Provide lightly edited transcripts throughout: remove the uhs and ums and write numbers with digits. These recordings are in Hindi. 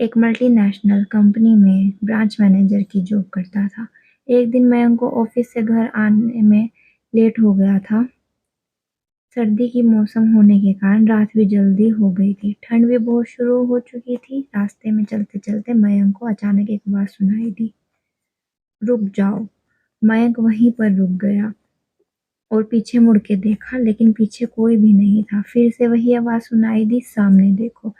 एक मल्टीनेशनल कंपनी में ब्रांच मैनेजर की जॉब करता था। एक दिन मयंक को ऑफिस से घर आने में लेट हो गया था। सर्दी की मौसम होने के कारण रात भी जल्दी हो गई थी। ठंड भी बहुत शुरू हो चुकी थी। रास्ते में चलते-चलते मयंक को अचानक एक आवाज़ सुनाई दी, "रुक जाओ।" मयंक वहीं पर रुक गया और पीछे मुड़ के देखा, लेकिन पीछे कोई भी नहीं था। फिर से वही आवाज़ सुनाई दी, "सामने देखो।"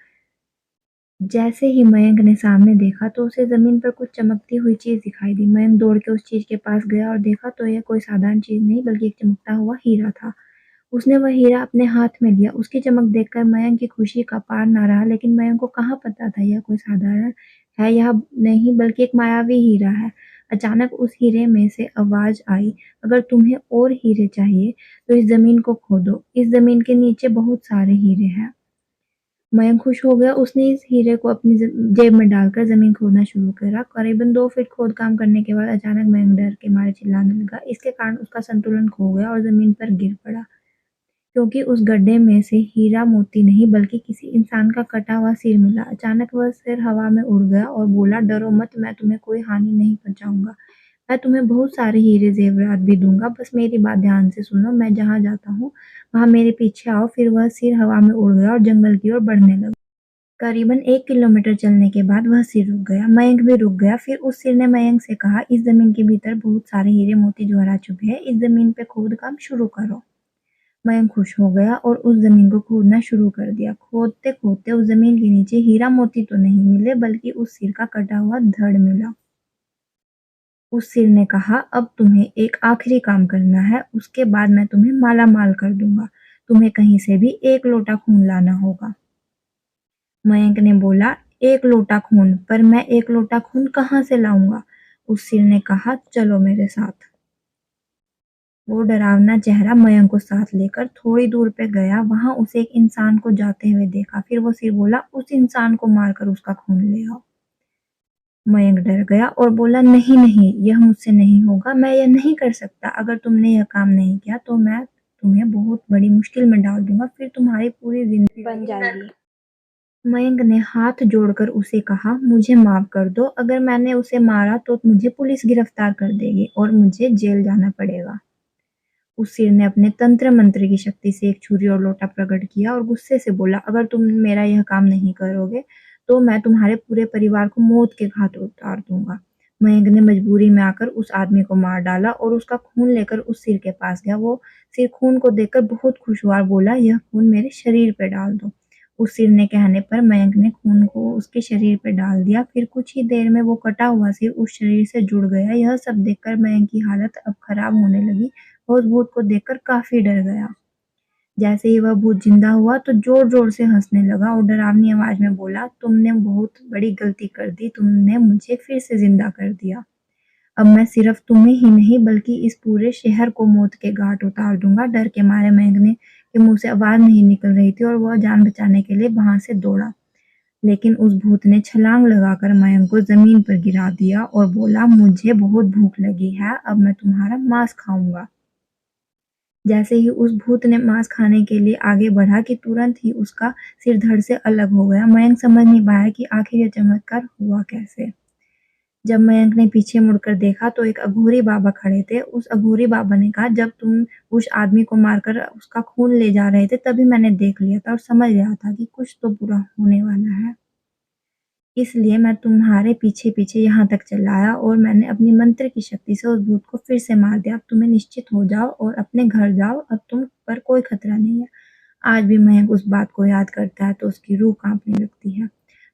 जैसे ही मयंक ने सामने देखा तो उसे ज़मीन पर कुछ चमकती हुई चीज़ दिखाई दी। मयंक दौड़ के उस चीज़ के पास गया और देखा तो यह कोई साधारण चीज़ नहीं बल्कि एक चमकता हुआ हीरा था। उसने वह हीरा अपने हाथ में लिया। उसकी चमक देखकर मयंक की खुशी का पार न रहा, लेकिन मयंक को कहाँ पता था यह कोई साधारण है या नहीं बल्कि एक मायावी हीरा है। अचानक उस हीरे में से आवाज़ आई, "अगर तुम्हें और हीरे चाहिए तो इस ज़मीन को खोदो। इस ज़मीन के नीचे बहुत सारे हीरे हैं।" मयंक खुश हो गया। उसने इस हीरे को अपनी जेब में डालकर ज़मीन खोदना शुरू करा। करीबन 2 फीट खोदकाम करने के बाद अचानक मयंक डर के मारे चिल्लाने लगा। इसके कारण उसका संतुलन खो गया और ज़मीन पर गिर पड़ा, क्योंकि उस गड्ढे में से हीरा मोती नहीं बल्कि किसी इंसान का कटा हुआ सिर मिला। अचानक वह सिर हवा में उड़ गया और बोला, "डरो मत, मैं तुम्हें कोई हानि नहीं पहुँचाऊँगा। मैं तुम्हें बहुत सारे हीरे ज़ेवरात भी दूँगा, बस मेरी बात ध्यान से सुनो। मैं जहाँ जाता हूँ, वहाँ मेरे पीछे आओ।" फिर वह सिर हवा में उड़ गया और जंगल की ओर बढ़ने लगा। करीबन 1 किलोमीटर चलने के बाद वह सिर रुक गया। मयंक भी रुक गया। फिर उस सिर ने मयंक से कहा, "इस ज़मीन के भीतर बहुत सारे हीरे मोती जवाहरात छुपे हैं। इस ज़मीन पे खोदकाम शुरू करो।" मयंक खुश हो गया और उस ज़मीन को खोदना शुरू कर दिया। खोदते-खोदते उस ज़मीन के नीचे हीरा मोती तो नहीं मिले बल्कि उस सिर का कटा हुआ धड़ मिला। उस सिर ने कहा, "अब तुम्हें एक आखिरी काम करना है, उसके बाद मैं तुम्हें माला-माल कर दूँगा। तुम्हें कहीं से भी 1 लोटा खून लाना होगा।" मयंक ने बोला, "1 लोटा खून? पर मैं 1 लोटा खून कहाँ से लाऊँगा?" उस सिर ने कहा, "चलो मेरे साथ।" वो डरावना चेहरा मयंक को साथ लेकर थोड़ी दूर पे गया। वहाँ उसे एक इंसान को जाते हुए देखा। फिर वो सिर बोला, "उस इंसान को मारकर उसका खून ले आओ।" मयंक डर गया और बोला, "नहीं, नहीं, यह मुझसे नहीं होगा। मैं यह नहीं कर सकता। अगर तुमने यह काम नहीं किया तो मैं तुम्हें बहुत बड़ी मुश्किल में डाल दूँगा। फिर तुम्हारी पूरी ज़िंदगी बन जाएगी।" मयंक ने हाथ जोड़कर उसे कहा, "मुझे माफ़ कर दो। अगर मैंने उसे मारा तो मुझे पुलिस गिरफ्तार कर देगी और मुझे जेल जाना पड़ेगा।" उस सिर ने अपने तंत्र मंत्र की शक्ति से एक छुरी और लोटा प्रकट किया और गुस्से से बोला, "अगर तुम मेरा यह काम नहीं करोगे तो मैं तुम्हारे पूरे परिवार को मौत के घाट उतार दूँगा।" मयंक ने मजबूरी में आकर उस आदमी को मार डाला और उसका खून लेकर उस सिर के पास गया। वो सिर खून को देखकर बहुत खुश हुआ और बोला, "यह खून मेरे शरीर पे डाल दो।" उस सिर ने कहने पर मयंक ने खून को उसके शरीर पे डाल दिया। फिर कुछ ही देर में वो कटा हुआ सिर उस शरीर से जुड़ गया। यह सब देखकर मयंक की हालत अब खराब होने लगी। वो उस भूत को देखकर काफ़ी डर गया। जैसे ही वह भूत ज़िंदा हुआ तो ज़ोर-ज़ोर से हँसने लगा और डरावनी आवाज़ में बोला, "तुमने बहुत बड़ी गलती कर दी। तुमने मुझे फिर से ज़िंदा कर दिया। अब मैं सिर्फ़ तुम्हें ही नहीं बल्कि इस पूरे शहर को मौत के घाट उतार दूँगा।" डर के मारे मयंक ने के मुँह से आवाज़ नहीं निकल रही थी और वह जान बचाने के लिए वहाँ से दौड़ा। लेकिन उस भूत ने छलांग लगाकर मयंक को ज़मीन पर गिरा दिया और बोला, "मुझे बहुत भूख लगी है। अब मैं तुम्हारा मांस खाऊँगा।" जैसे ही उस भूत ने मांस खाने के लिए आगे बढ़ा कि तुरंत ही उसका सिर धड़ से अलग हो गया। मयंक समझ नहीं पाया कि आखिर ये चमत्कार हुआ कैसे? जब मयंक ने पीछे मुड़कर देखा तो एक अघोरी बाबा खड़े थे। उस अघोरी बाबा ने कहा, "जब तुम उस आदमी को मारकर उसका खून ले जा रहे थे तभी मैंने देख लिया था और समझ गया था कि कुछ तो बुरा होने वाला है। इसलिए मैं तुम्हारे पीछे-पीछे यहाँ तक चला आया और मैंने अपनी मंत्र की शक्ति से उस भूत को फिर से मार दिया। अब तुम्हें निश्चित हो जाओ और अपने घर जाओ। अब तुम पर कोई खतरा नहीं है।" आज भी मयंक उस बात को याद करता है तो उसकी रूह काँपने लगती है।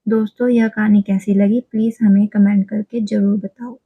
दोस्तों, यह कहानी कैसी लगी प्लीज़ हमें कमेंट करके ज़रूर बताओ।